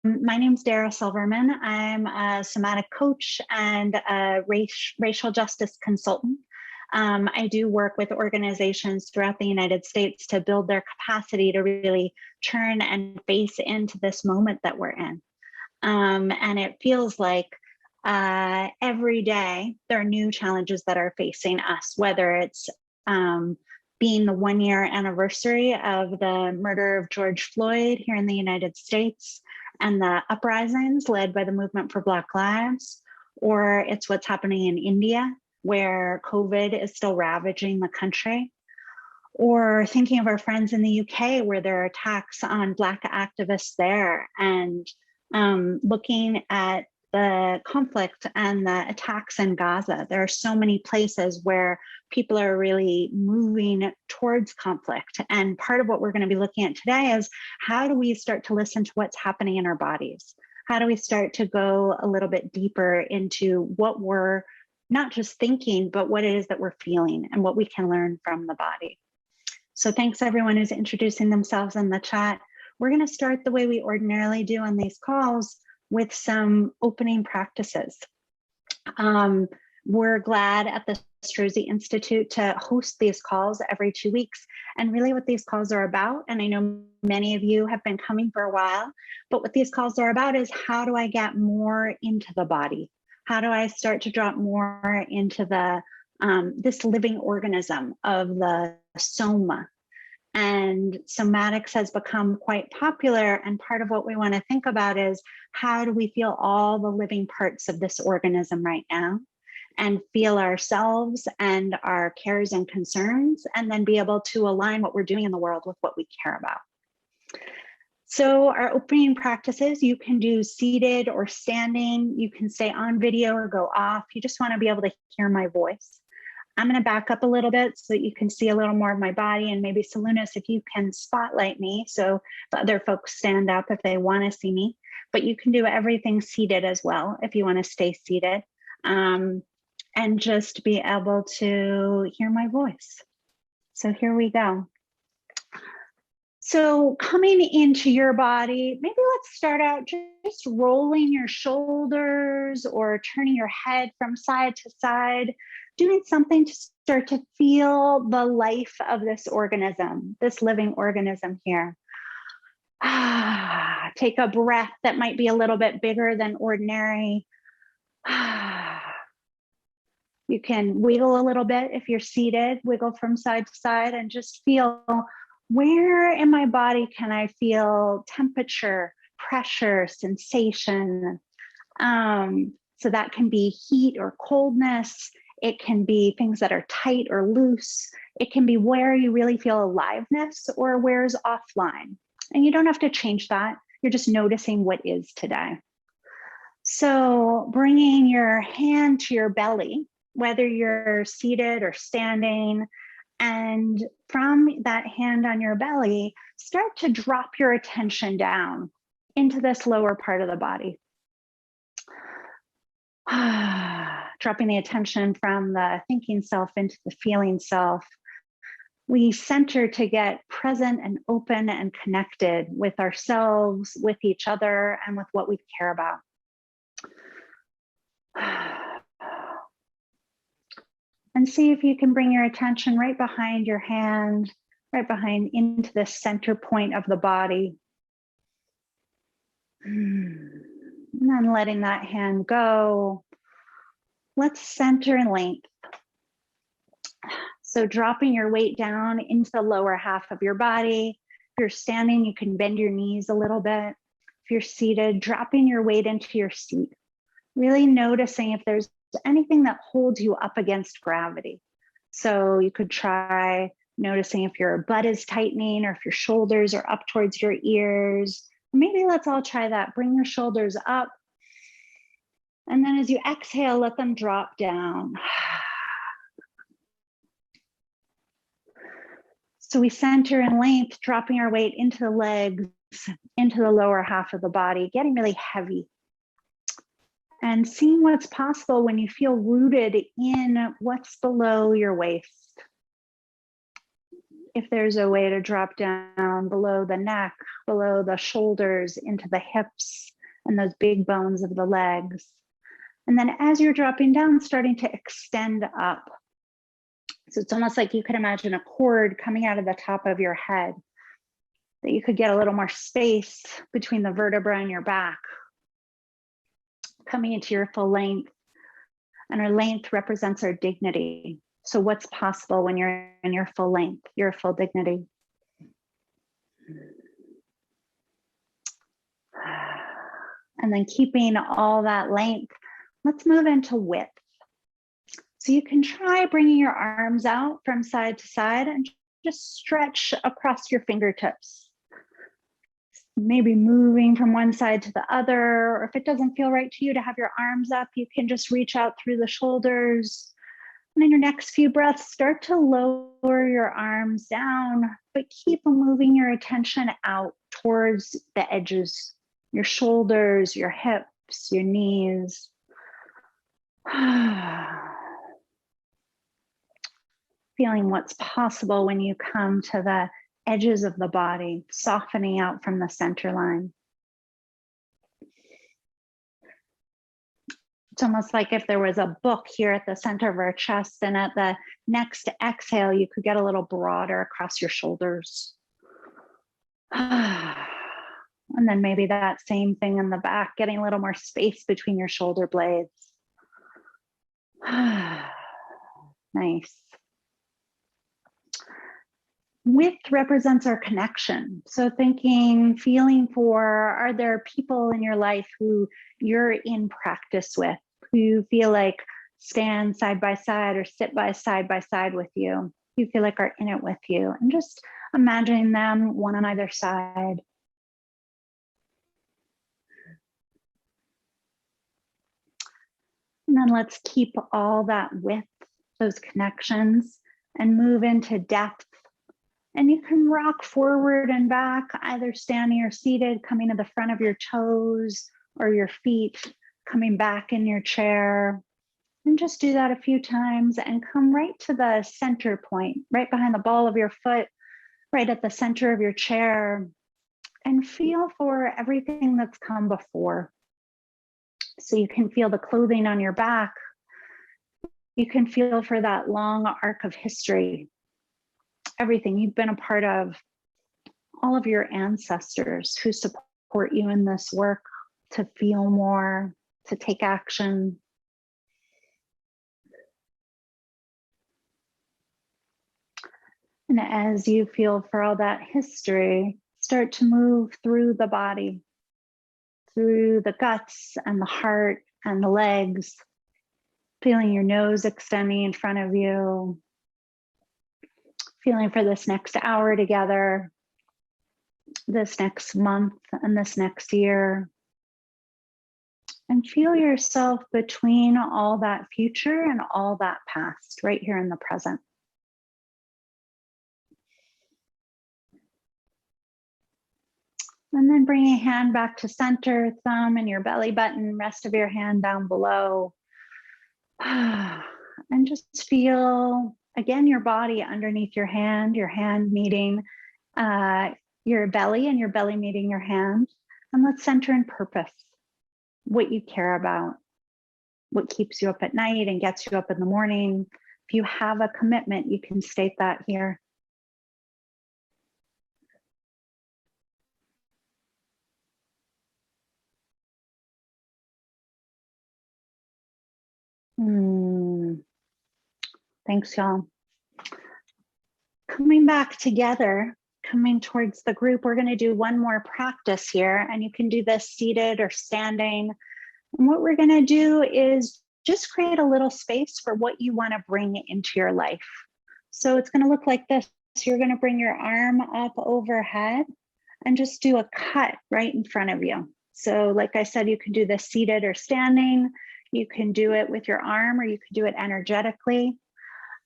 My name's Dara Silverman. I'm a somatic coach and a racial justice consultant. I do work with organizations throughout the United States to build their capacity to really turn and face into this moment that we're in. And it feels like every day there are new challenges that are facing us, whether it's being the 1-year anniversary of the murder of George Floyd here in the United States and the uprisings led by the Movement for Black Lives, or it's what's happening in India, where COVID is still ravaging the country, or thinking of our friends in the UK, where there are attacks on Black activists there, and looking at the conflict and the attacks in Gaza. There are so many places where people are really moving towards conflict. And part of what we're going to be looking at today is how do we start to listen to what's happening in our bodies? How do we start to go a little bit deeper into what we're not just thinking, but what it is that we're feeling and what we can learn from the body? So thanks everyone who's introducing themselves in the chat. We're going to start the way we ordinarily do on these calls, with some opening practices. We're glad at the Strozzi Institute to host these calls every 2 weeks. And really what these calls are about, and I know many of you have been coming for a while, but what these calls are about is how do I get more into the body? How do I start to drop more into the this living organism of the soma? And somatics has become quite popular. And part of what we want to think about is how do we feel all the living parts of this organism right now and feel ourselves and our cares and concerns, and then be able to align what we're doing in the world with what we care about. So our opening practices, you can do seated or standing. You can stay on video or go off. You just want to be able to hear my voice. I'm going to back up a little bit so that you can see a little more of my body, and maybe Salunas, if you can spotlight me so the other folks stand up if they want to see me. But you can do everything seated as well if you want to stay seated, and just be able to hear my voice. So here we go. So coming into your body, maybe let's start out just rolling your shoulders or turning your head from side to side, doing something to start to feel the life of this organism, this living organism here. Take a breath that might be a little bit bigger than ordinary. You can wiggle a little bit if you're seated, wiggle from side to side, and just feel where in my body can I feel temperature, pressure, sensation. So that can be heat or coldness. It can be things that are tight or loose. It can be where you really feel aliveness or where's offline. And you don't have to change that. You're just noticing what is today. So bringing your hand to your belly, whether you're seated or standing, and from that hand on your belly, start to drop your attention down into this lower part of the body. Dropping the attention from the thinking self into the feeling self. We center to get present and open and connected with ourselves, with each other, and with what we care about. And see if you can bring your attention right behind your hand, right behind into the center point of the body. And then letting that hand go. Let's center in length. So dropping your weight down into the lower half of your body. If you're standing, you can bend your knees a little bit. If you're seated, dropping your weight into your seat. Really noticing if there's anything that holds you up against gravity. So you could try noticing if your butt is tightening or if your shoulders are up towards your ears. Maybe let's all try that. Bring your shoulders up. And then as you exhale, let them drop down. So we center in length, dropping our weight into the legs, into the lower half of the body, getting really heavy. And seeing what's possible when you feel rooted in what's below your waist. if there's a way to drop down below the neck, below the shoulders, into the hips and those big bones of the legs. And then as you're dropping down, starting to extend up. So it's almost like you could imagine a cord coming out of the top of your head, that you could get a little more space between the vertebra and your back, coming into your full length. And our length represents our dignity. So what's possible when you're in your full length, your full dignity? And then keeping all that length, let's move into width. So you can try bringing your arms out from side to side and just stretch across your fingertips. Maybe moving from one side to the other, or if it doesn't feel right to you to have your arms up, you can just reach out through the shoulders. And in your next few breaths, start to lower your arms down, but keep moving your attention out towards the edges, your shoulders, your hips, your knees. Feeling what's possible when you come to the edges of the body, softening out from the center line. It's almost like if there was a book here at the center of our chest, and at the next exhale, you could get a little broader across your shoulders. And then maybe that same thing in the back, getting a little more space between your shoulder blades. Nice. Width represents our connection. So thinking, feeling for, are there people in your life who you're in practice with, who you feel like stand side by side or sit by side with you, you feel like are in it with you, and just imagining them one on either side. And then let's keep all that width, those connections, and move into depth. And you can rock forward and back, either standing or seated, coming to the front of your toes or your feet, coming back in your chair. And just do that a few times and come right to the center point, right behind the ball of your foot, right at the center of your chair, and feel for everything that's come before. So you can feel the clothing on your back. You can feel for that long arc of history, everything you've been a part of, all of your ancestors who support you in this work to feel more, to take action. And as you feel for all that history, start to move through the body, through the guts and the heart and the legs, feeling your nose extending in front of you, feeling for this next hour together, this next month, and this next year. And feel yourself between all that future and all that past, right here in the present. And then bring a hand back to center, thumb in your belly button, rest of your hand down below. And just feel, again, your body underneath your hand meeting your belly and your belly meeting your hand. And let's center in purpose, what you care about, what keeps you up at night and gets you up in the morning. If you have a commitment, you can state that here. Thanks, y'all. Coming back together, coming towards the group, we're going to do one more practice here, and you can do this seated or standing. And what we're going to do is just create a little space for what you want to bring into your life. So it's going to look like this. You're going to bring your arm up overhead and just do a cut right in front of you. So like I said, you can do this seated or standing. You can do it with your arm, or you could do it energetically.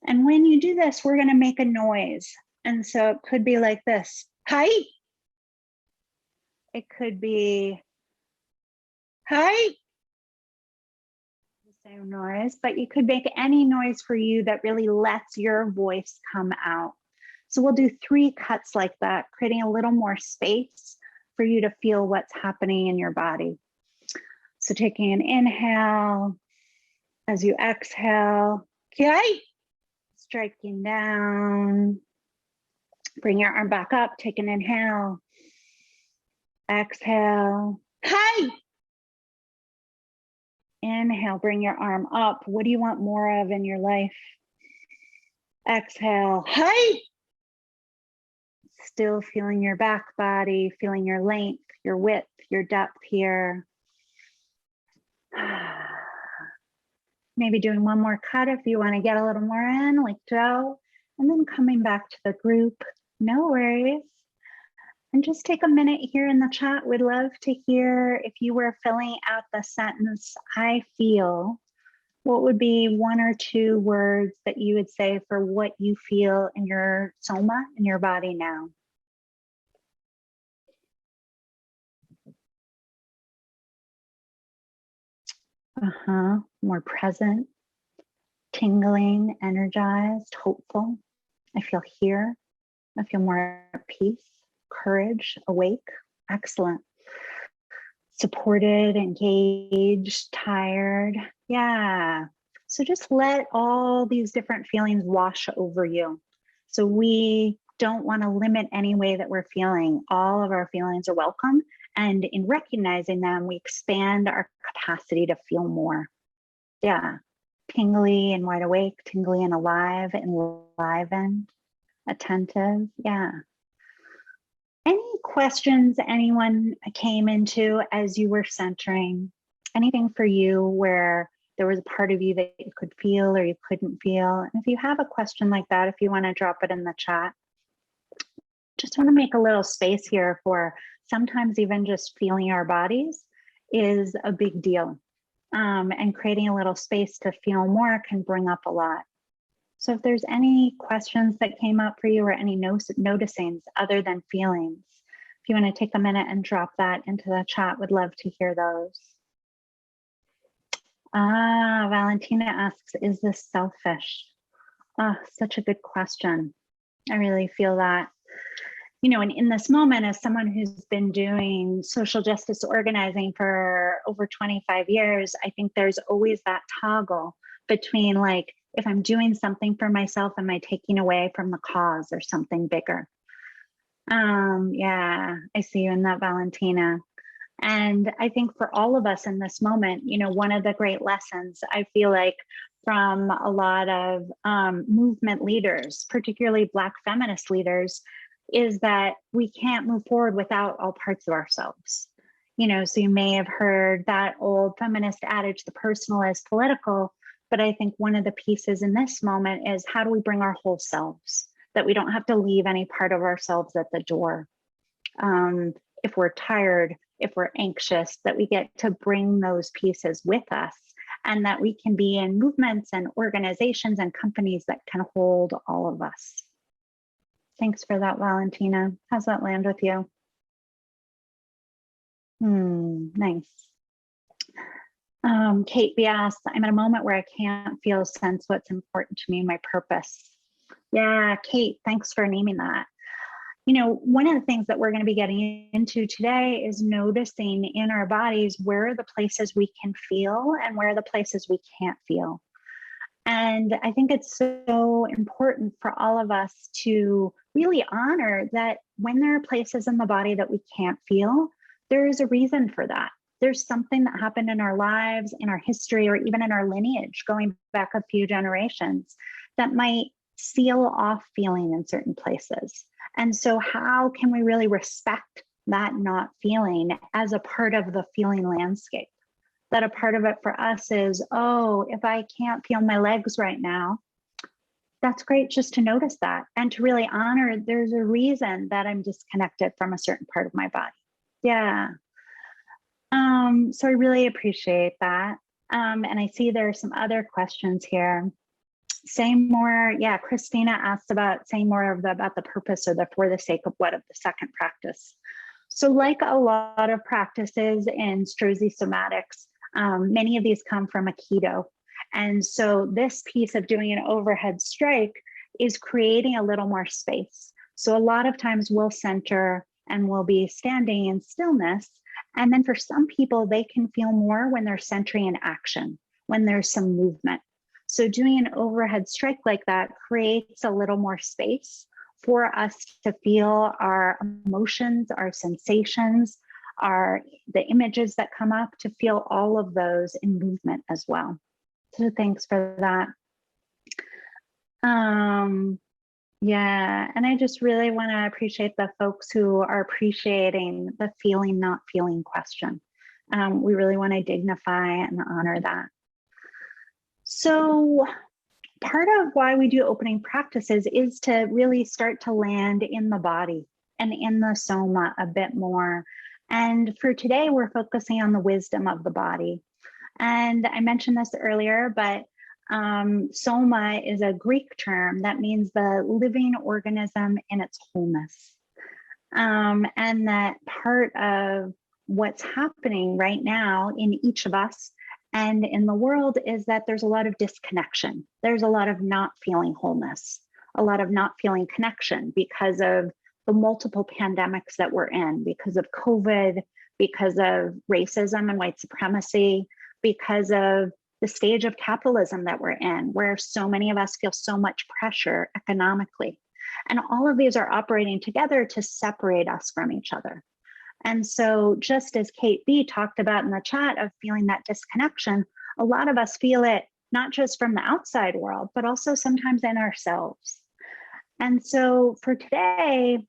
And when you do this, we're going to make a noise. And so it could be like this, hi. It could be, hi. The same noise, but you could make any noise for you that really lets your voice come out. So we'll do 3 cuts like that, creating a little more space for you to feel what's happening in your body. So taking an inhale, as you exhale, okay, striking down, bring your arm back up, take an inhale, exhale, hey, inhale, bring your arm up. What do you want more of in your life? Exhale, hey, still feeling your back body, feeling your length, your width, your depth here. Maybe doing one more cut if you want to get a little more in, like Joe, and then coming back to the group. No worries. And just take a minute here in the chat. We'd love to hear if you were filling out the sentence, I feel, what would be 1 or 2 words that you would say for what you feel in your soma, in your body now? More present, tingling, energized, hopeful. I feel here. I feel more at peace, courage, awake. Excellent. Supported, engaged, tired. Yeah. So just let all these different feelings wash over you. So we don't want to limit any way that we're feeling. All of our feelings are welcome. And in recognizing them, we expand our capacity to feel more. Yeah. Tingly and wide awake, tingly and alive, enlivened, attentive. Yeah. Any questions anyone came into as you were centering? Anything for you where there was a part of you that you could feel or you couldn't feel? And if you have a question like that, if you want to drop it in the chat, just want to make a little space here for sometimes even just feeling our bodies is a big deal. And creating a little space to feel more can bring up a lot. So if there's any questions that came up for you or any noticings other than feelings, if you want to take a minute and drop that into the chat, would love to hear those. Valentina asks, is this selfish? Such a good question. I really feel that, you know, and in this moment, as someone who's been doing social justice organizing for over 25 years, I think there's always that toggle between, like, if I'm doing something for myself, am I taking away from the cause or something bigger? Yeah, I see you in that, Valentina. And I think for all of us in this moment, you know, one of the great lessons I feel like from a lot of movement leaders, particularly Black feminist leaders, is that we can't move forward without all parts of ourselves. You know, so you may have heard that old feminist adage, the personal is political, but I think one of the pieces in this moment is how do we bring our whole selves, that we don't have to leave any part of ourselves at the door. If we're tired, if we're anxious, that we get to bring those pieces with us, and that we can be in movements and organizations and companies that can hold all of us. Thanks for that, Valentina. How's that land with you? Nice. Kate B asks, I'm at a moment where I can't feel sense what's important to me, my purpose. Yeah, Kate, thanks for naming that. You know, one of the things that we're going to be getting into today is noticing in our bodies where are the places we can feel and where are the places we can't feel. And I think it's so important for all of us to really honor that when there are places in the body that we can't feel, there is a reason for that. There's something that happened in our lives, in our history, or even in our lineage, going back a few generations, that might seal off feeling in certain places. And so how can we really respect that not feeling as a part of the feeling landscape? That a part of it for us is, oh, if I can't feel my legs right now, that's great just to notice that and to really honor there's a reason that I'm disconnected from a certain part of my body. Yeah. So I really appreciate that. And I see there are some other questions here. Say more. Yeah, Christina asked about saying more about the purpose or the for the sake of what of the second practice. So like a lot of practices in Strozzi somatics, many of these come from Aikido. And so this piece of doing an overhead strike is creating a little more space. So a lot of times we'll center and we'll be standing in stillness. And then for some people, they can feel more when they're centering in action, when there's some movement. So doing an overhead strike like that creates a little more space for us to feel our emotions, our sensations, the images that come up, to feel all of those in movement as well. So thanks for that. Yeah, and I just really want to appreciate the folks who are appreciating the feeling, not feeling question. We really want to dignify and honor that. So part of why we do opening practices is to really start to land in the body and in the soma a bit more. And for today, we're focusing on the wisdom of the body. And I mentioned this earlier, but soma is a Greek term that means the living organism in its wholeness. And that part of what's happening right now in each of us and in the world is that there's a lot of disconnection. There's a lot of not feeling wholeness, a lot of not feeling connection because of the multiple pandemics that we're in, because of COVID, because of racism and white supremacy, because of the stage of capitalism that we're in, where so many of us feel so much pressure economically. And all of these are operating together to separate us from each other. And so just as Kate B talked about in the chat of feeling that disconnection, a lot of us feel it not just from the outside world, but also sometimes in ourselves. And so for today,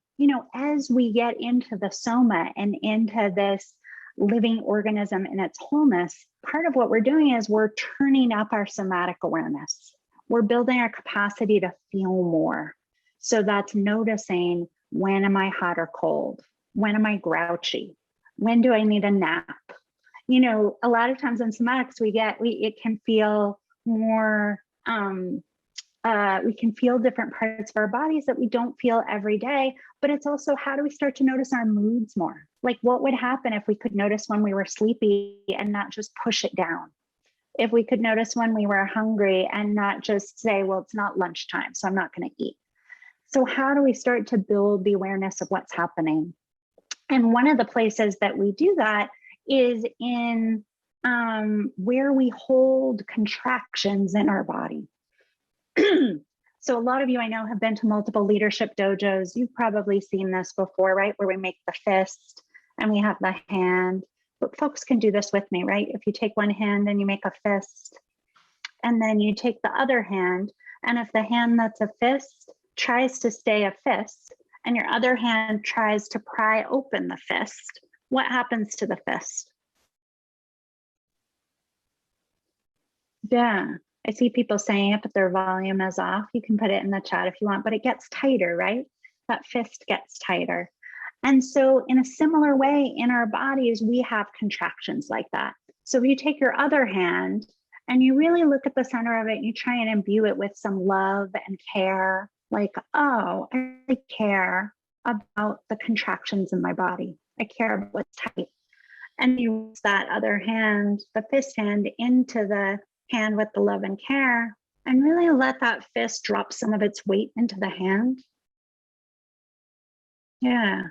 as we get into the soma and into this living organism in its wholeness, part of what we're doing is we're turning up our somatic awareness. We're building our capacity to feel more. So that's noticing, when am I hot or cold? When am I grouchy? When do I need a nap? A lot of times in somatics, it can feel more, we can feel different parts of our bodies that we don't feel every day, but it's also, how do we start to notice our moods more? Like, what would happen if we could notice when we were sleepy and not just push it down? If we could notice when we were hungry and not just say, well, it's not lunchtime, so I'm not going to eat. So how do we start to build the awareness of what's happening? And one of the places that we do that is in where we hold contractions in our body. So a lot of you I know have been to multiple leadership dojos. You've probably seen this before, right? Where we make the fist and we have the hand. But folks can do this with me, right? If you take one hand and you make a fist, and then you take the other hand, and if the hand that's a fist tries to stay a fist, and your other hand tries to pry open the fist, what happens to the fist? Yeah, I see people saying it, but their volume is off. You can put it in the chat if you want, but it gets tighter, right? That fist gets tighter. And so in a similar way, in our bodies, we have contractions like that. So if you take your other hand and you really look at the center of it, you try and imbue it with some love and care, like, oh, I really care about the contractions in my body. I care about what's tight. And you use that other hand, the fist hand, into the hand with the love and care, and really let that fist drop some of its weight into the hand. Yeah.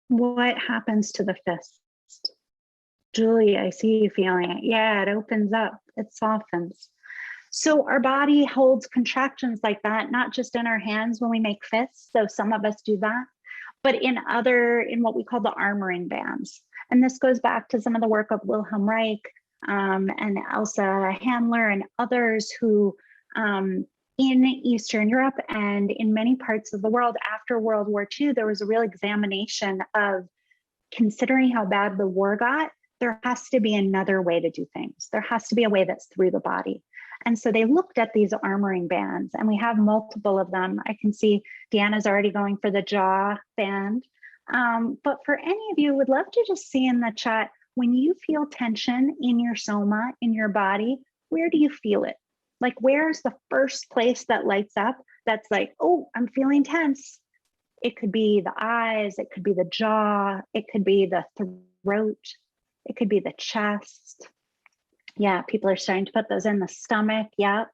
What happens to the fist? Julie, I see you feeling it. Yeah, it opens up, it softens. So our body holds contractions like that, not just in our hands when we make fists, though some of us do that, but in what we call the armoring bands. And this goes back to some of the work of Wilhelm Reich and Elsa Handler and others who in Eastern Europe and in many parts of the world after World War II, there was a real examination of, considering how bad the war got, there has to be another way to do things. There has to be a way that's through the body. And so they looked at these armoring bands, and we have multiple of them. I can see Deanna's already going for the jaw band. But for any of you, would love to just see in the chat, when you feel tension in your soma, in your body, where do you feel it? Like, where's the first place that lights up that's like, oh, I'm feeling tense? It could be the eyes, it could be the jaw, it could be the throat, it could be the chest. Yeah, people are starting to put those in the stomach. Yep.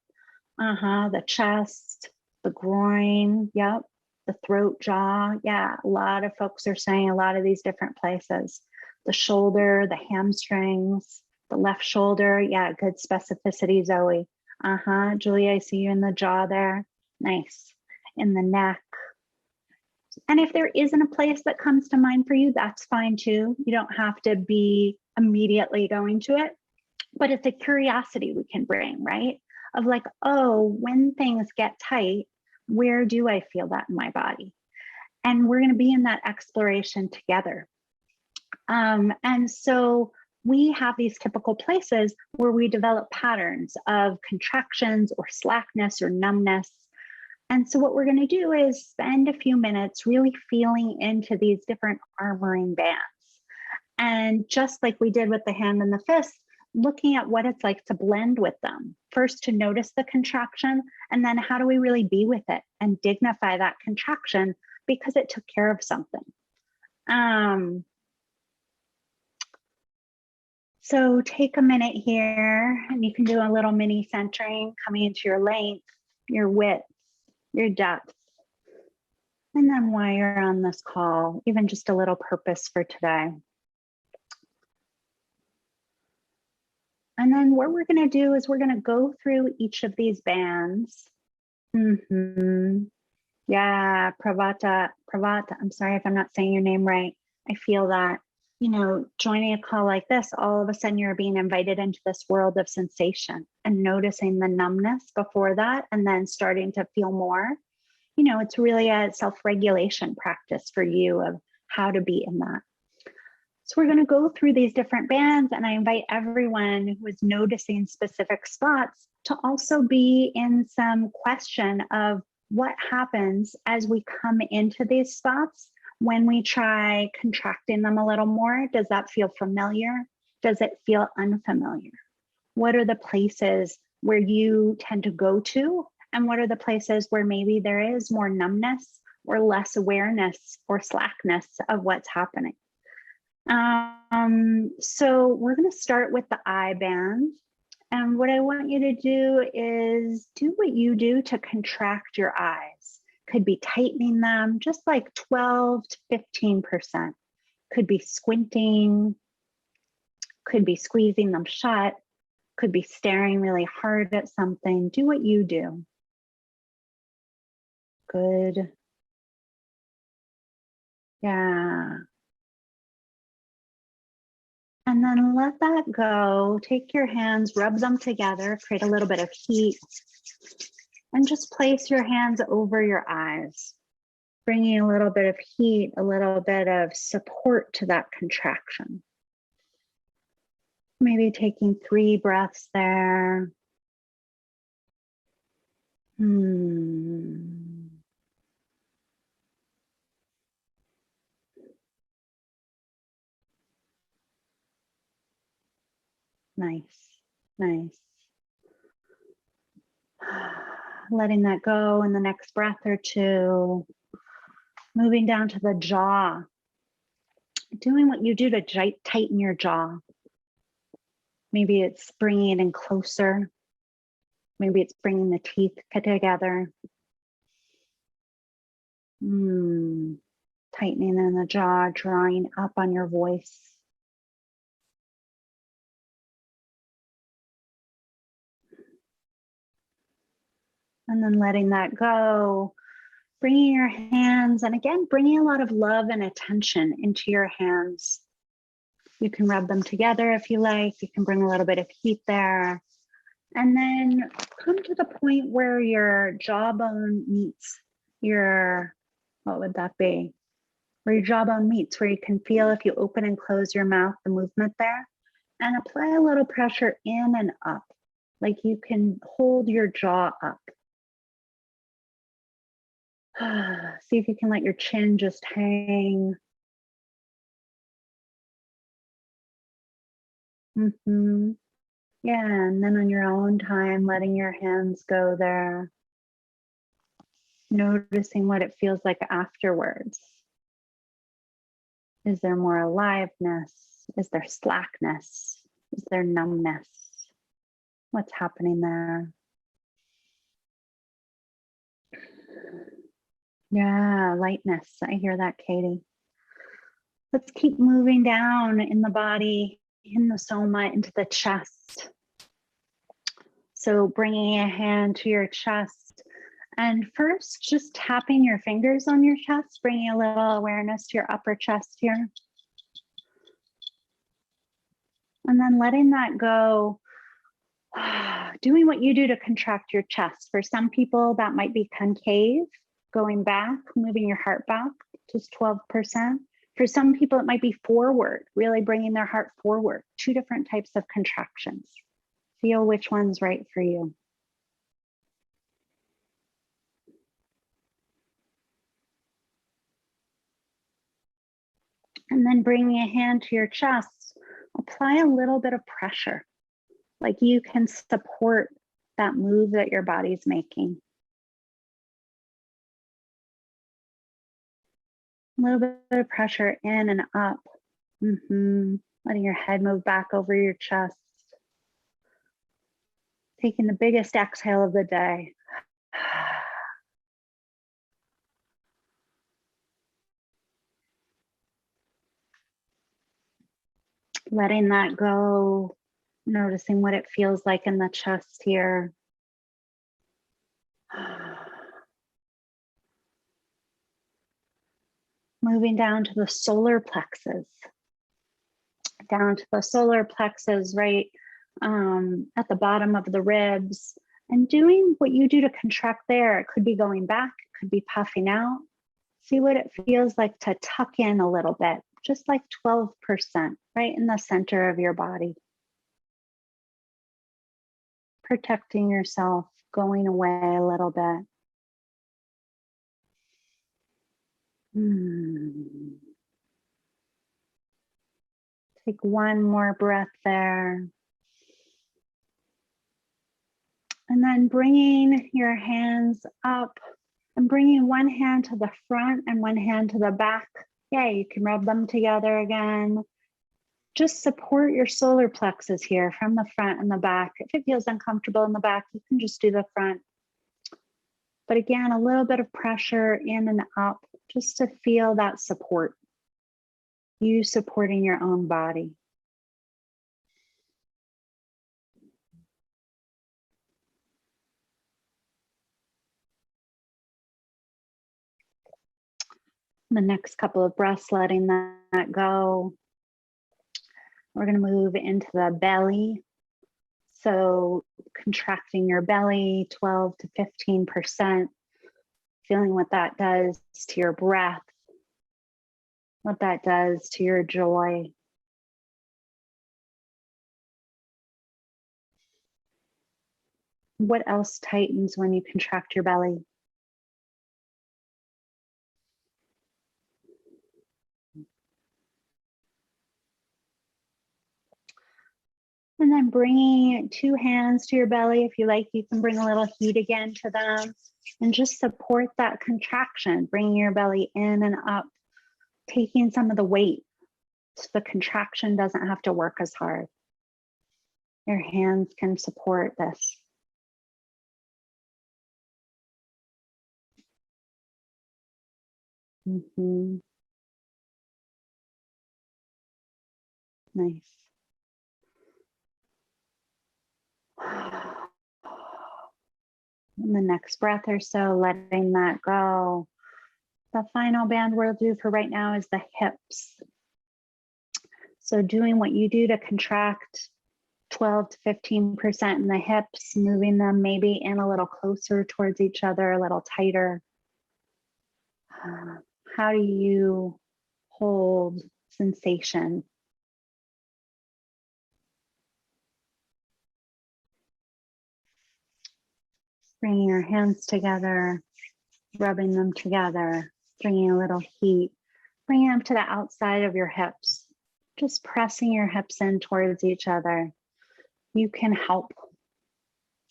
The chest. the groin, yep, the throat, jaw. Yeah, a lot of folks are saying a lot of these different places. The shoulder, the hamstrings, the left shoulder. Yeah, good specificity, Zoe. Julie, I see you in the jaw there. Nice. In the neck. And if there isn't a place that comes to mind for you, that's fine too. You don't have to be immediately going to it, but it's a curiosity we can bring, right? Of like, oh, when things get tight, where do I feel that in my body? And we're going to be in that exploration together. And so we have these typical places where we develop patterns of contractions or slackness or numbness. And so what we're going to do is spend a few minutes really feeling into these different armoring bands. And just like we did with the hand and the fist, looking at what it's like to blend with them. First, to notice the contraction, and then how do we really be with it and dignify that contraction because it took care of something. So take a minute here, and you can do a little mini centering, coming into your length, your width, your depth. And then while you're on this call, even just a little purpose for today. And then what we're going to do is we're going to go through each of these bands. Yeah, Pravata, I'm sorry if I'm not saying your name right. I feel that, you know, joining a call like this, all of a sudden you're being invited into this world of sensation and noticing the numbness before that, and then starting to feel more. You know, it's really a self-regulation practice for you of how to be in that. So we're going to go through these different bands, and I invite everyone who is noticing specific spots to also be in some question of what happens as we come into these spots when we try contracting them a little more. Does that feel familiar? Does it feel unfamiliar? What are the places where you tend to go to? And what are the places where maybe there is more numbness or less awareness or slackness of what's happening? So we're going to start with the eye band. And what I want you to do is do what you do to contract your eyes. Could be tightening them just like 12 to 15%. Could be squinting, could be squeezing them shut, could be staring really hard at something. Do what you do. Good. Yeah. And then let that go. Take your hands, rub them together, create a little bit of heat, and just place your hands over your eyes, bringing a little bit of heat, a little bit of support to that contraction. Maybe taking 3 breaths there. Nice, nice. Letting that go in the next breath or two. Moving down to the jaw. Doing what you do to tighten your jaw. Maybe it's bringing it in closer. Maybe it's bringing the teeth together. Tightening in the jaw, drawing up on your voice. And then letting that go, bringing your hands, and again, bringing a lot of love and attention into your hands. You can rub them together if you like. You can bring a little bit of heat there. And then come to the point where your jawbone meets your, what would that be? Where your jawbone meets, where you can feel if you open and close your mouth, the movement there. And apply a little pressure in and up, like you can hold your jaw up. See if you can let your chin just hang. Yeah, and then on your own time, letting your hands go there. Noticing what it feels like afterwards. Is there more aliveness? Is there slackness? Is there numbness? What's happening there? Yeah, lightness. I hear that, Katie. Let's keep moving down in the body, in the soma, into the chest. So bringing a hand to your chest. And first, just tapping your fingers on your chest, bringing a little awareness to your upper chest here. And then letting that go, doing what you do to contract your chest. For some people, that might be concave, going back, moving your heart back, just 12%. For some people, it might be forward, really bringing their heart forward. Two different types of contractions. Feel which one's right for you. And then bringing a hand to your chest, apply a little bit of pressure, like you can support that move that your body's making. A little bit of pressure in and up. Letting your head move back over your chest. Taking the biggest exhale of the day. Letting that go, noticing what it feels like in the chest here. Moving down to the solar plexus. Down to the solar plexus, right at the bottom of the ribs. And doing what you do to contract there. It could be going back, it could be puffing out. See what it feels like to tuck in a little bit, just like 12%, right in the center of your body. Protecting yourself, going away a little bit. Take one more breath there. And then bringing your hands up and bringing one hand to the front and one hand to the back. Yeah, you can rub them together again. Just support your solar plexus here from the front and the back. If it feels uncomfortable in the back, you can just do the front. But again, a little bit of pressure in and up just to feel that support. You supporting your own body. The next couple of breaths, letting that go. We're going to move into the belly. So contracting your belly 12 to 15%, feeling what that does to your breath, what that does to your joy. What else tightens when you contract your belly? And then bringing two hands to your belly. If you like, you can bring a little heat again to them and just support that contraction, bringing your belly in and up, taking some of the weight so the contraction doesn't have to work as hard. Your hands can support this. Nice. In the next breath or so, letting that go. The final band we'll do for right now is the hips. So doing what you do to contract 12 to 15% in the hips, moving them maybe in a little closer towards each other, a little tighter. How do you hold sensation? Bringing your hands together, rubbing them together, bringing a little heat, bringing them to the outside of your hips, just pressing your hips in towards each other. You can help.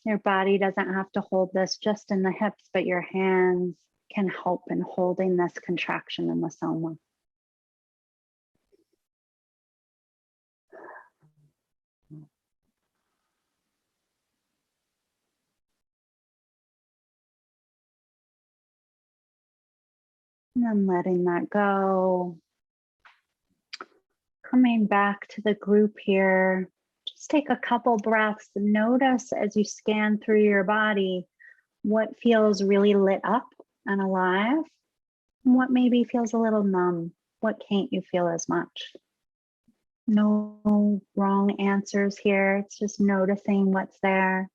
Your body doesn't have to hold this just in the hips, but your hands can help in holding this contraction in the soma. And then letting that go. Coming back to the group here, just take a couple breaths and notice as you scan through your body what feels really lit up and alive, and what maybe feels a little numb. What can't you feel as much? No wrong answers here. It's just noticing what's there.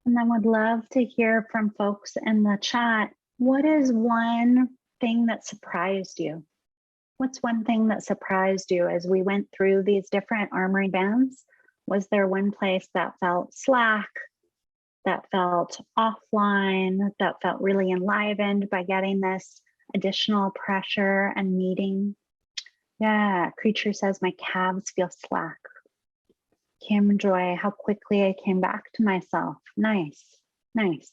And I would love to hear from folks in the chat. What is one thing that surprised you? What's one thing that surprised you as we went through these different armory bands? Was there one place that felt slack, that felt offline, that felt really enlivened by getting this additional pressure and meeting? Yeah, Creature says, my calves feel slack. Kim Joy, how quickly I came back to myself. Nice, nice.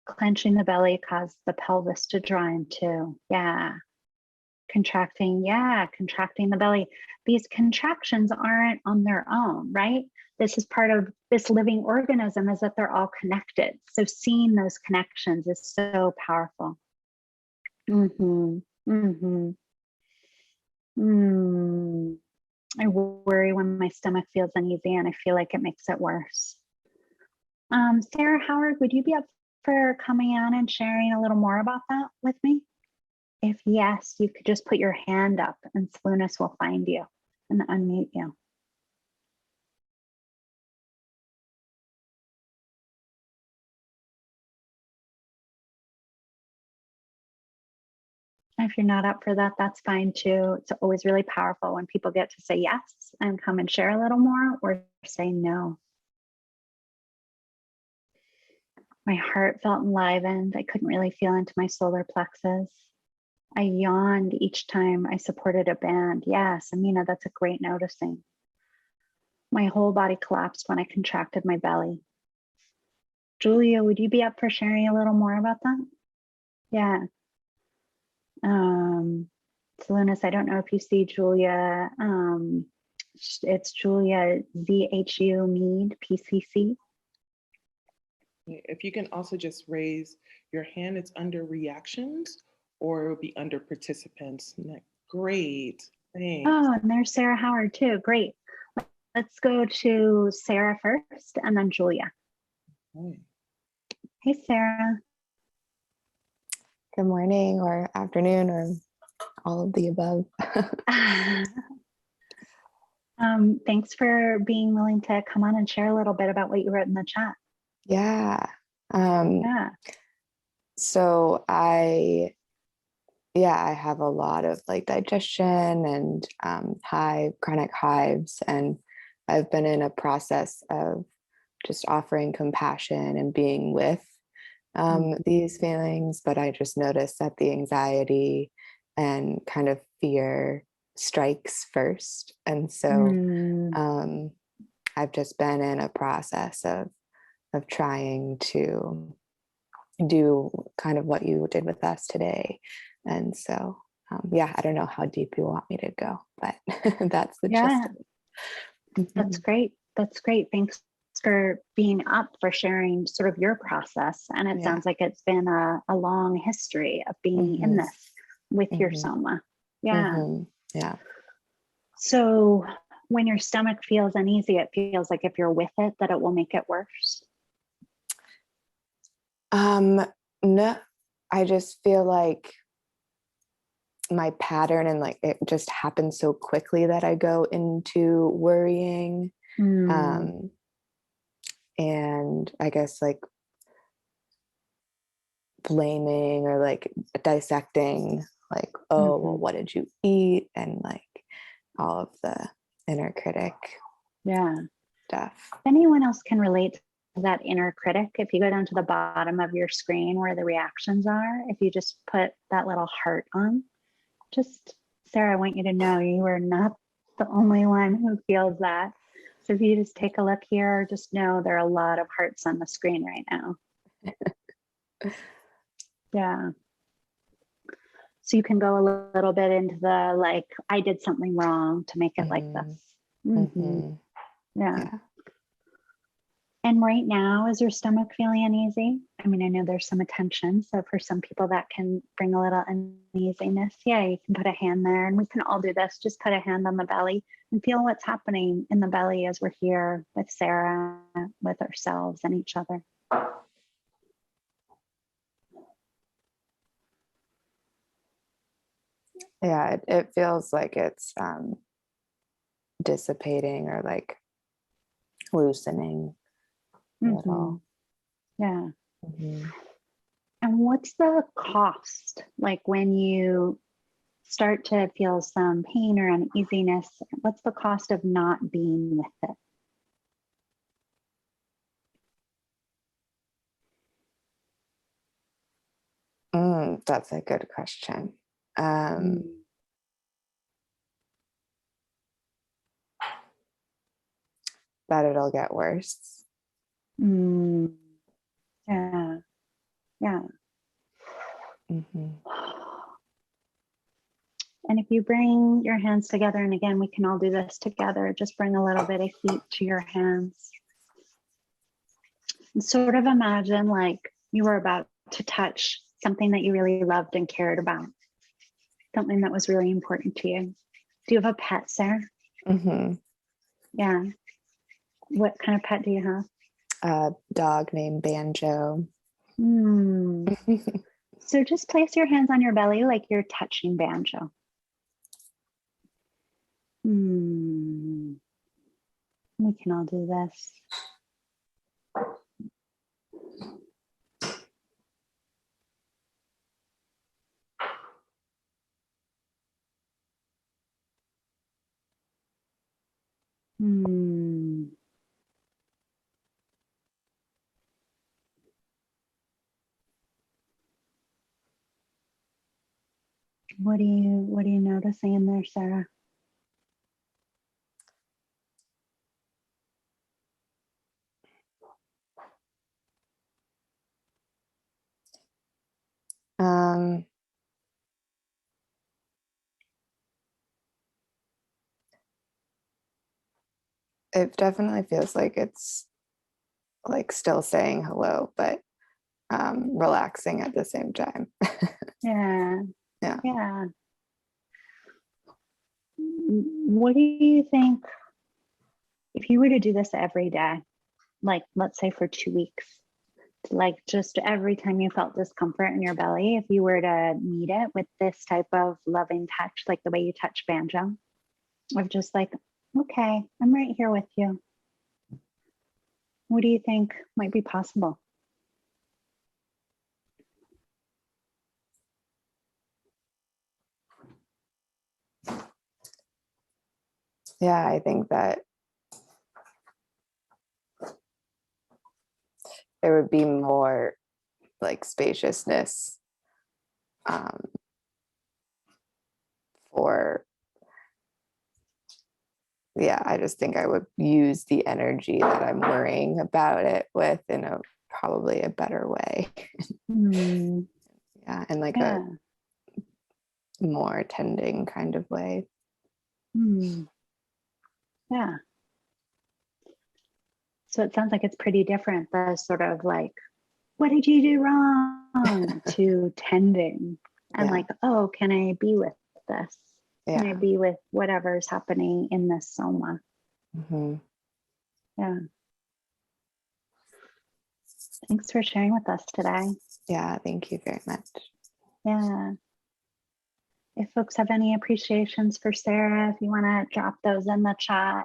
Clenching the belly caused the pelvis to draw in too. Yeah. Contracting, yeah, contracting the belly. These contractions aren't on their own, right? This is part of this living organism, is that they're all connected. So seeing those connections is so powerful. I worry when my stomach feels uneasy and I feel like it makes it worse. Sarah Howard, would you be up for coming on and sharing a little more about that with me? If yes, you could just put your hand up and Slunas will find you and unmute you. If you're not up for that, that's fine too. It's always really powerful when people get to say yes and come and share a little more, or say no. My heart felt enlivened. I couldn't really feel into my solar plexus. I yawned each time I supported a band. Yes, Amina, that's a great noticing. My whole body collapsed when I contracted my belly. Julia, would you be up for sharing a little more about that? Yeah. Salinas, I don't know if you see Julia. It's Julia ZHU Mead, PCC. If you can also just raise your hand, it's under reactions, or it'll be under participants. Great, thanks. Oh, and there's Sarah Howard too, great. Let's go to Sarah first and then Julia. Okay. Hey, Sarah. Good morning or afternoon or all of the above. Thanks for being willing to come on and share a little bit about what you wrote in the chat. Yeah. Yeah. So I have a lot of like digestion and chronic hives, and I've been in a process of just offering compassion and being with these feelings, but I just noticed that the anxiety and kind of fear strikes first. And so I've just been in a process of trying to do kind of what you did with us today. And so, I don't know how deep you want me to go, but that's the gist of it. That's great. That's great. Thanks for being up, for sharing sort of your process. And it sounds like it's been a long history of being in this with your soma. Yeah. Yeah. So when your stomach feels uneasy, it feels like if you're with it, that it will make it worse. No, I just feel like my pattern and like it just happens so quickly that I go into worrying. And I guess like blaming or like dissecting, like, oh, well, what did you eat? And like all of the inner critic stuff. If anyone else can relate to that inner critic, if you go down to the bottom of your screen where the reactions are, if you just put that little heart on, just, Sarah, I want you to know you are not the only one who feels that. So if you just take a look here, just know there are a lot of hearts on the screen right now. Yeah. So you can go a little bit into the, like, I did something wrong to make it like this. Yeah. And right now, is your stomach feeling uneasy? I mean, I know there's some attention. So for some people that can bring a little uneasiness. Yeah, you can put a hand there and we can all do this. Just put a hand on the belly and feel what's happening in the belly as we're here with Sarah, with ourselves and each other. Yeah, it feels like it's dissipating or like loosening a little. Yeah. Mm-hmm. And what's the cost? Like when you start to feel some pain or uneasiness, what's the cost of not being with it? That's a good question. That it'll get worse. Yeah. Yeah. Mm-hmm. And if you bring your hands together, and again, we can all do this together, just bring a little bit of heat to your hands. And sort of imagine like you were about to touch something that you really loved and cared about, something that was really important to you. Do you have a pet, Sarah? Mm-hmm. Yeah. What kind of pet do you have? A dog named Banjo. So just place your hands on your belly like you're touching Banjo. We can all do this. What are you noticing in there, Sarah? It definitely feels like it's like still saying hello, but relaxing at the same time. Yeah. Yeah. What do you think if you were to do this every day, like let's say for 2 weeks, like just every time you felt discomfort in your belly, if you were to meet it with this type of loving touch, like the way you touch Banjo, of just like, okay, I'm right here with you. What do you think might be possible? Yeah, I think that there would be more like spaciousness for, yeah, I just think I would use the energy that I'm worrying about it with in a probably a better way. Yeah, and like a more tending kind of way. Yeah. So it sounds like it's pretty different, the sort of like, what did you do wrong to tending and like, oh, can I be with this? Can I be with whatever's happening in this soma? Yeah. Thanks for sharing with us today. Yeah, thank you very much. Yeah. If folks have any appreciations for Sarah, if you want to drop those in the chat.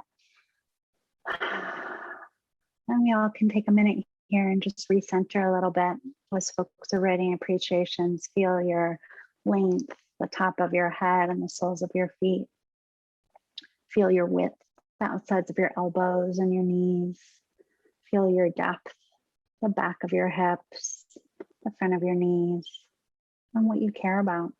And we all can take a minute here and just recenter a little bit. As folks are writing appreciations, feel your length, the top of your head and the soles of your feet. Feel your width, the outsides of your elbows and your knees. Feel your depth, the back of your hips, the front of your knees, and what you care about.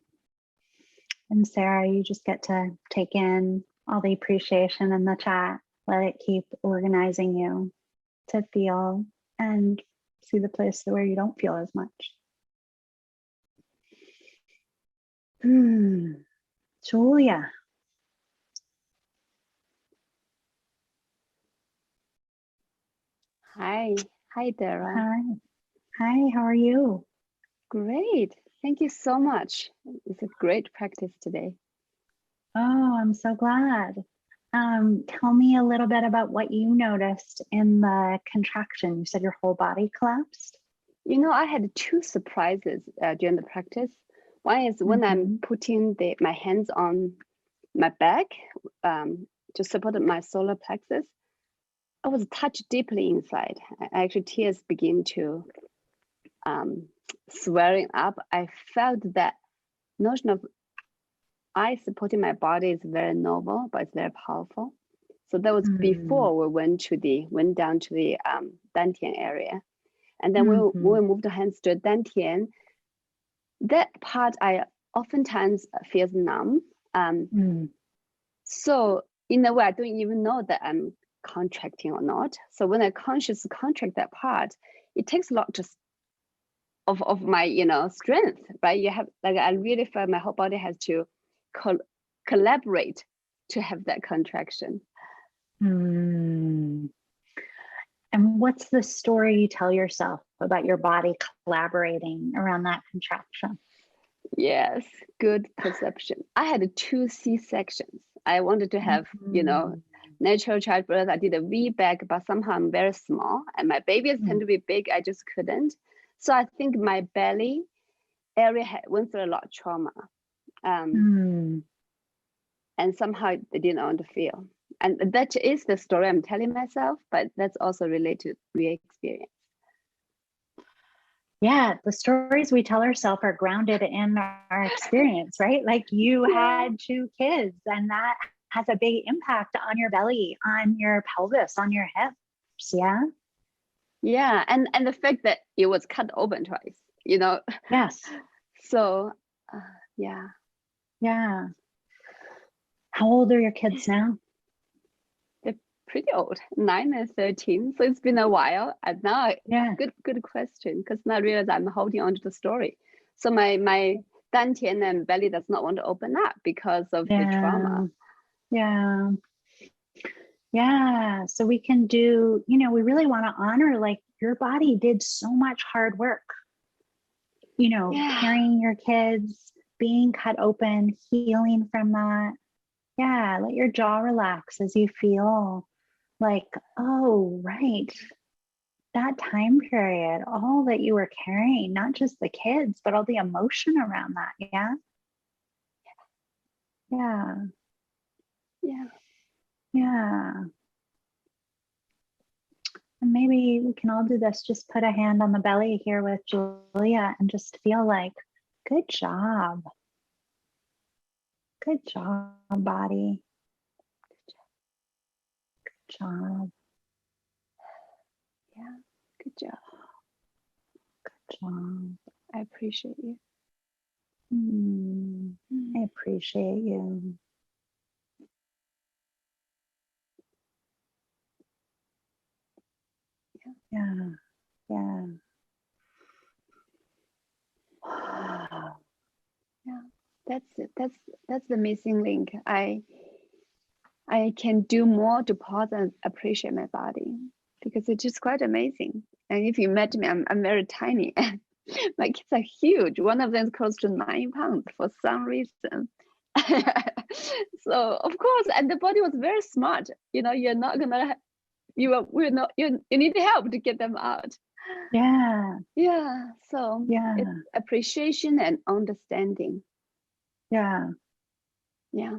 And Sarah, you just get to take in all the appreciation in the chat. Let it keep organizing you to feel and see the place where you don't feel as much. Julia. Hi. Hi, Dara. Hi. Hi, how are you? Great. Thank you so much. It's a great practice today. Oh, I'm so glad. Tell me a little bit about what you noticed in the contraction. You said your whole body collapsed? You know, I had two surprises during the practice. One is when I'm putting my hands on my back to support my solar plexus, I was touched deeply inside. Actually, tears begin to swelling up. I felt that notion of I supporting my body is very novel, but it's very powerful. So that was before we went down to the dantian area, and then when we moved the hands to the dantian, that part I oftentimes feels numb. So in a way, I don't even know that I'm contracting or not. So when I consciously contract that part, it takes a lot just of my strength, right? You have I really felt my whole body has to collaborate to have that contraction. And what's the story you tell yourself about your body collaborating around that contraction? Yes, good perception. I had 2 C-sections. I wanted to have, natural childbirth. I did a VBAC, but somehow I'm very small, and my babies tend to be big. I just couldn't. So I think my belly area went through a lot of trauma. And somehow they didn't want to feel. And that is the story I'm telling myself, but that's also related to real experience. Yeah, the stories we tell ourselves are grounded in our experience, right? Like you had 2 kids, and that has a big impact on your belly, on your pelvis, on your hips. Yeah. Yeah, and the fact that it was cut open twice, Yes. So, yeah. Yeah. How old are your kids now? They're pretty old, 9 and 13. So it's been a while. And now, good question, because now I realize I'm holding on to the story. So my dantian and belly does not want to open up because of the trauma. Yeah. Yeah. So we can do, we really want to honor, like, your body did so much hard work, carrying your kids, being cut open, healing from that. Yeah. Let your jaw relax as you feel like, oh, right. That time period, all that you were carrying, not just the kids, but all the emotion around that. Yeah. Yeah. Yeah. Yeah. And maybe we can all do this. Just put a hand on the belly here with Julia and just feel like, good job. Good job, body. Good job. Yeah, good job. Good job. I appreciate you. I appreciate you. Yeah. Yeah. Yeah, that's the missing link. I can do more to pause and appreciate my body, because it's just quite amazing. And if you met me, I'm very tiny. My kids are huge. One of them is close to 9 pounds for some reason. So of course, and the body was very smart. You're not gonna. You need help to get them out. Yeah. Yeah. So it's appreciation and understanding. Yeah. Yeah.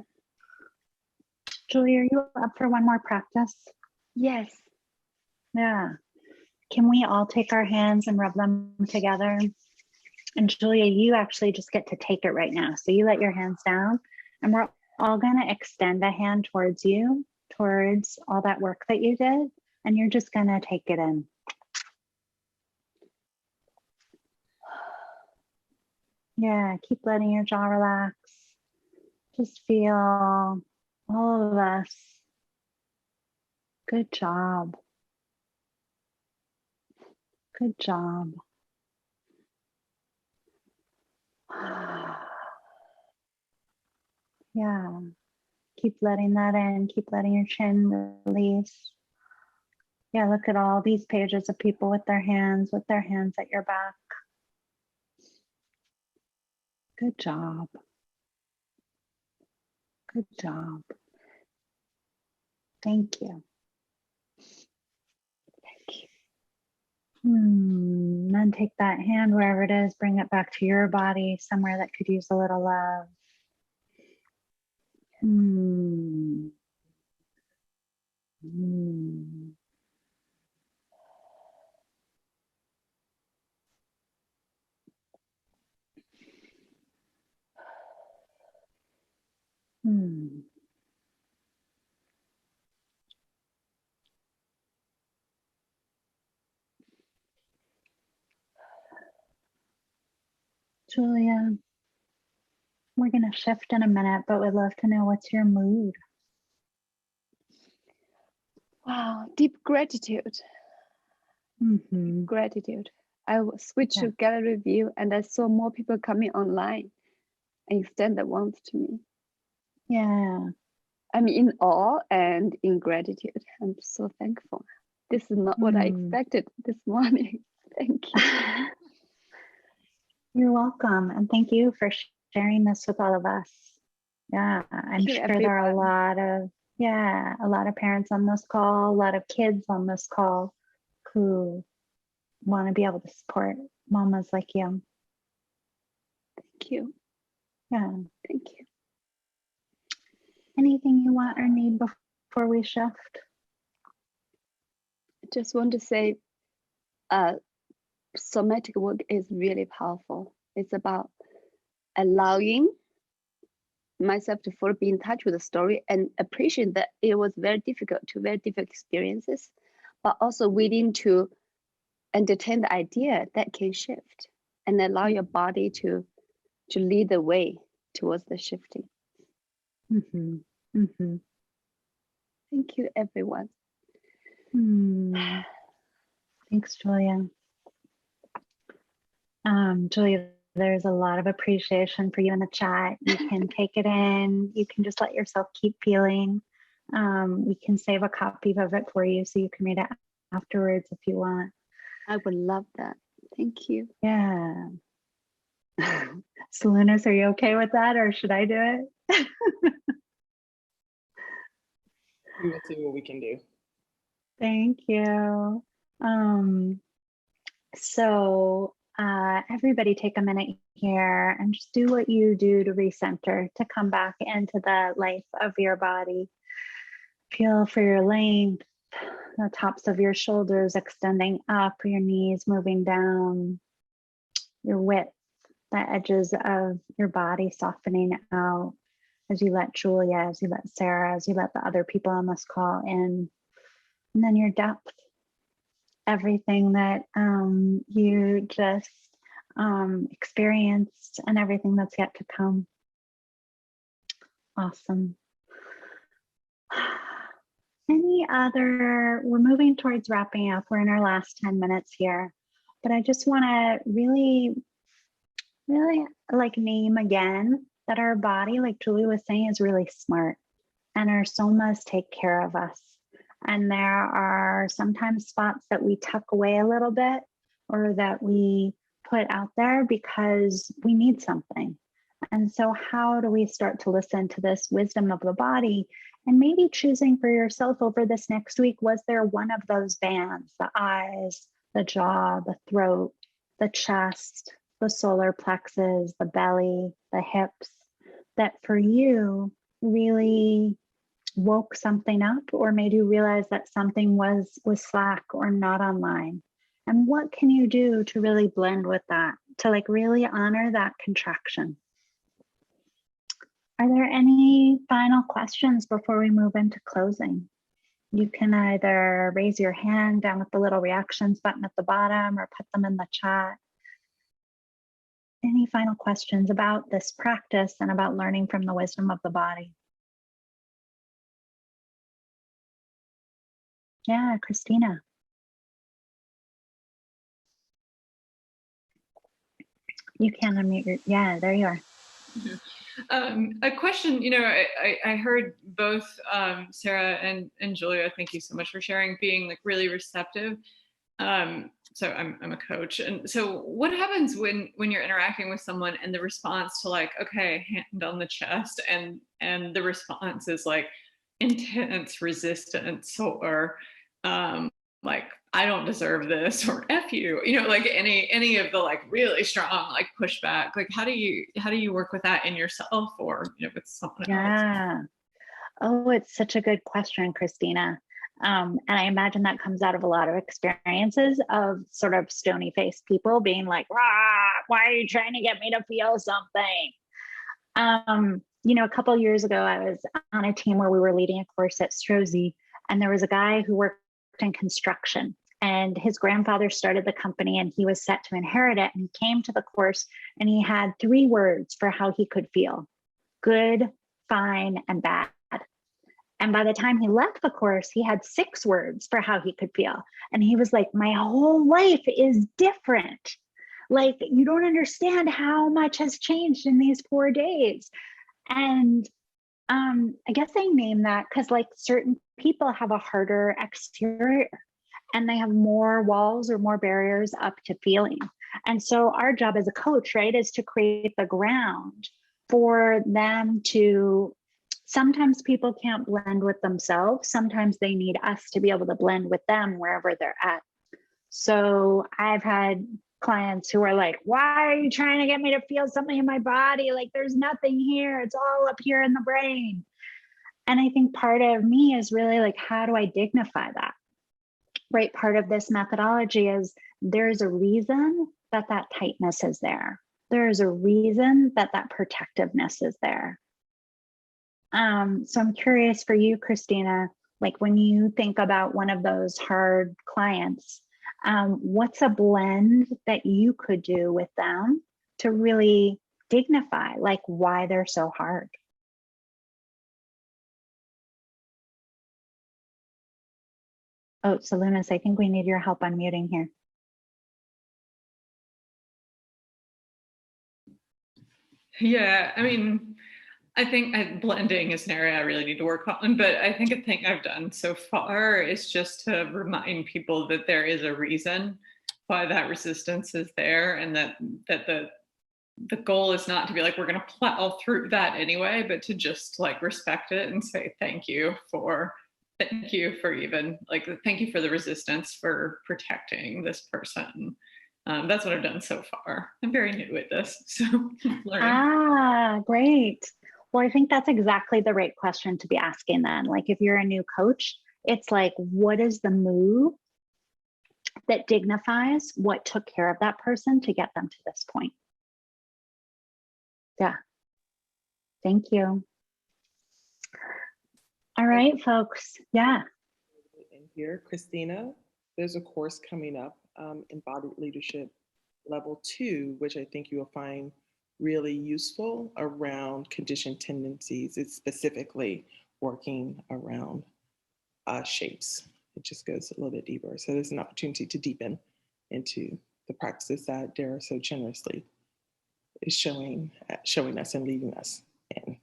Julie, are you up for one more practice? Yes. Yeah. Can we all take our hands and rub them together? And Julia, you actually just get to take it right now. So you let your hands down, and we're all going to extend a hand towards you, towards all that work that you did. And you're just going to take it in. Yeah, keep letting your jaw relax. Just feel all of us. Good job. Good job. Yeah. Keep letting that in. Keep letting your chin release. Yeah, look at all these pages of people with their hands at your back. Good job. Good job. Thank you. Thank you. Then take that hand wherever it is, bring it back to your body, somewhere that could use a little love. Hmm. Hmm. Hmm. Julia, we're going to shift in a minute, but we'd love to know what's your mood. Wow, deep gratitude. Mm-hmm. Gratitude. I switched to gallery view and I saw more people coming online and extend the warmth to me. Yeah. I'm in awe and in gratitude. I'm so thankful. This is not what I expected this morning. Thank you. You're welcome. And thank you for sharing this with all of us. Yeah, I'm sure there are a lot of parents on this call, a lot of kids on this call who want to be able to support mamas like you. Thank you. Yeah. Thank you. Anything you want or need before we shift? I just want to say somatic work is really powerful. It's about allowing myself to fully be in touch with the story and appreciate that it was very difficult experiences, but also willing to entertain the idea that can shift and allow your body to lead the way towards the shifting. Mm-hmm. Mm-hmm. Thank you, everyone. Thanks, Julia. Julia, there's a lot of appreciation for you in the chat. You can take it in. You can just let yourself keep feeling. We can save a copy of it for you so you can read it afterwards if you want. I would love that. Thank you. Yeah. Salinas, are you okay with that or should I do it? We will see what we can do. Thank you. So everybody take a minute here and just do what you do to recenter, to come back into the life of your body. Feel for your length, the tops of your shoulders extending up, your knees moving down, your width, the edges of your body softening out as you let Julia, as you let Sarah, as you let the other people on this call in. And then your depth, everything that you just experienced and everything that's yet to come. Awesome. We're moving towards wrapping up. We're in our last 10 minutes here, but I just want to really like name again that our body, like Julie was saying, is really smart and our somas take care of us. And there are sometimes spots that we tuck away a little bit or that we put out there because we need something. And so how do we start to listen to this wisdom of the body and maybe choosing for yourself over this next week, was there one of those bands, the eyes, the jaw, the throat, the chest, the solar plexus, the belly, the hips, that for you really woke something up or made you realize that something was slack or not online? And what can you do to really blend with that, to like really honor that contraction? Are there any final questions before we move into closing? You can either raise your hand down with the little reactions button at the bottom or put them in the chat. Any final questions about this practice and about learning from the wisdom of the body? Yeah, Christina. You can unmute your, yeah, there you are. A question, I heard both Sarah and Julia, thank you so much for sharing, being like really receptive. So I'm a coach. And so what happens when you're interacting with someone and the response to like, okay, hand on the chest, and the response is like intense resistance, or like, I don't deserve this, or F you, like any of the like really strong like pushback, like how do you work with that in yourself, or with someone else? Yeah. Oh, it's such a good question, Christina. And I imagine that comes out of a lot of experiences of sort of stony-faced people being like, "Rah, why are you trying to get me to feel something?" A couple of years ago, I was on a team where we were leading a course at Strozzi, and there was a guy who worked in construction, and his grandfather started the company, and he was set to inherit it. And he came to the course, and he had 3 words for how he could feel: good, fine, and bad. And by the time he left the course, he had 6 words for how he could feel. And he was like, my whole life is different. Like, you don't understand how much has changed in these 4 days. And I guess I named that because like certain people have a harder exterior and they have more walls or more barriers up to feeling. And so our job as a coach, right, is to create the ground for them to. Sometimes people can't blend with themselves. Sometimes they need us to be able to blend with them wherever they're at. So I've had clients who are like, why are you trying to get me to feel something in my body? Like, there's nothing here. It's all up here in the brain. And I think part of me is really like, how do I dignify that? Right? Part of this methodology is there's a reason that tightness is there. There is a reason that protectiveness is there. So I'm curious for you, Christina, like when you think about one of those hard clients, what's a blend that you could do with them to really dignify like why they're so hard? Oh, Solunas, I think we need your help unmuting here. Yeah, I mean, I think blending is an area I really need to work on, but I think a thing I've done so far is just to remind people that there is a reason why that resistance is there, and that the goal is not to be like, we're going to plow through that anyway, but to just like respect it and say thank you for even like, thank you for the resistance, for protecting this person. That's what I've done so far. I'm very new at this, so learning. Great. Well, I think that's exactly the right question to be asking then. Like if you're a new coach, it's like, what is the move that dignifies what took care of that person to get them to this point? Yeah. Thank you. All right, folks. Yeah. In here, Christina, there's a course coming up, Embodied Leadership Level 2, which I think you'll find really useful around conditioned tendencies. It's specifically working around shapes. It just goes a little bit deeper. So there's an opportunity to deepen into the practices that Dara so generously is showing us and leading us in.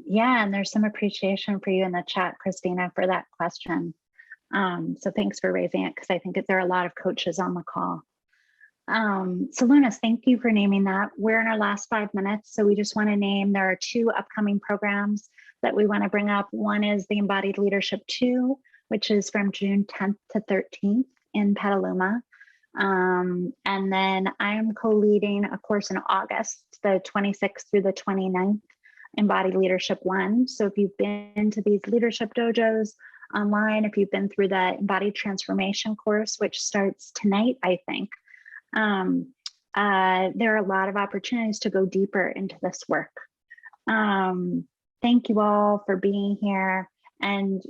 Yeah, and there's some appreciation for you in the chat, Christina, for that question. So thanks for raising it, because I think there are a lot of coaches on the call. Solunas, thank you for naming that. We're in our last 5 minutes, so we just want to name, there are 2 upcoming programs that we want to bring up. One is the Embodied Leadership 2, which is from June 10th to 13th in Petaluma. And then I'm co-leading a course in August, the 26th through the 29th, Embodied Leadership 1. So if you've been to these leadership dojos online, if you've been through the Embodied Transformation course, which starts tonight, I think, there are a lot of opportunities to go deeper into this work. Thank you all for being here. And,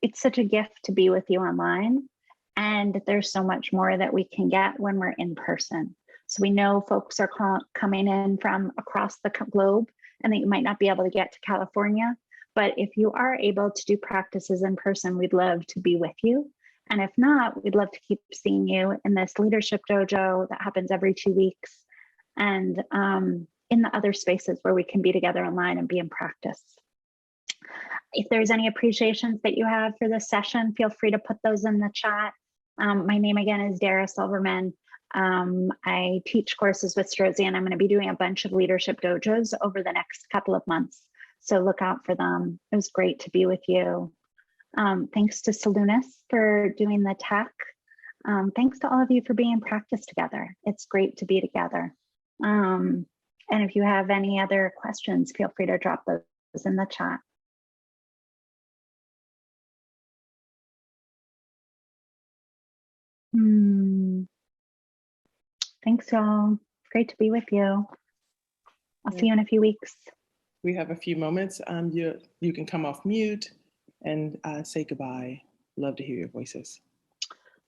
it's such a gift to be with you online. And there's so much more that we can get when we're in person. So we know folks are coming in from across the globe, and that you might not be able to get to California. But if you are able to do practices in person, we'd love to be with you. And if not, we'd love to keep seeing you in this leadership dojo that happens every 2 weeks. and in the other spaces where we can be together online and be in practice. If there's any appreciations that you have for this session, feel free to put those in the chat. My name again is Dara Silverman. I teach courses with Strozzi, and I'm going to be doing a bunch of leadership dojos over the next couple of months. So look out for them. It was great to be with you. Thanks to Salunas for doing the tech. Thanks to all of you for being in practice together. It's great to be together. And if you have any other questions, feel free to drop those in the chat. Thanks, y'all. Great to be with you. I'll see you in a few weeks. We have a few moments. You can come off mute and say goodbye. Love to hear your voices.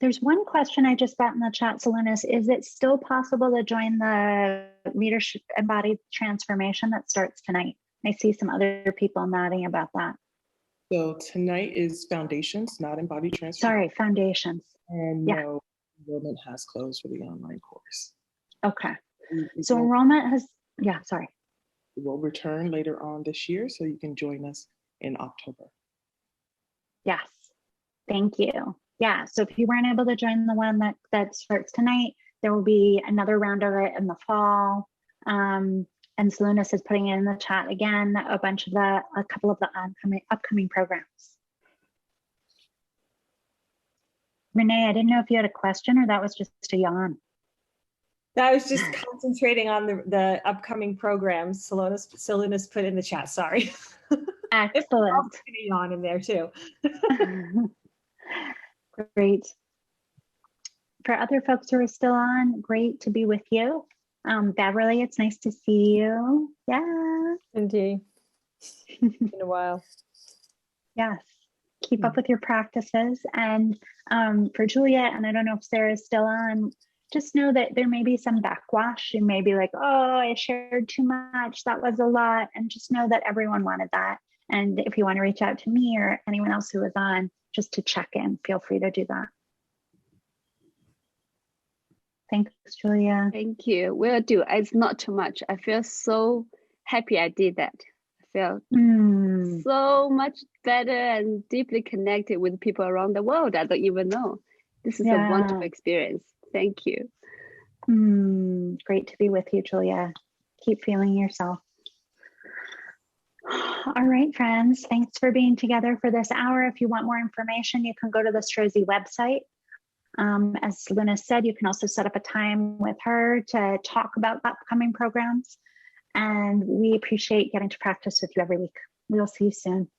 There's one question I just got in the chat, Salunas. Is it still possible to join the Leadership Embodied Transformation that starts tonight? I see some other people nodding about that. So tonight is Foundations, not Embodied Transformation. Sorry, Foundations. And no, enrollment has closed for the online course. Okay. So enrollment has, sorry. Will return later on this year, so you can join us in October. Yes, thank you. Yeah, so if you weren't able to join the one that starts tonight, there will be another round of it in the fall. And Salunas is putting it in the chat again, a couple of the upcoming programs. Renee, I didn't know if you had a question or that was just a yawn. I was just concentrating on the upcoming programs. Salunas put in the chat, sorry. Excellent. I'll put a yawn in there too. Great. For other folks who are still on, great to be with you. Beverly, it's nice to see you. Yeah. Indeed. Been a while. Yes. Keep up with your practices. And for Juliet, and I don't know if Sarah is still on, just know that there may be some backwash. You may be like, oh, I shared too much. That was a lot. And just know that everyone wanted that. And if you want to reach out to me or anyone else who was on, just to check in, feel free to do that. Thanks, Julia. Thank you. Will do. It's not too much. I feel so happy I did that. I feel so much better and deeply connected with people around the world I don't even know. This is a wonderful experience. Thank you. Great to be with you, Julia. Keep feeling yourself. All right, friends, thanks for being together for this hour. If you want more information, you can go to the Strozzi website. As Luna said, you can also set up a time with her to talk about upcoming programs. And we appreciate getting to practice with you every week. We will see you soon.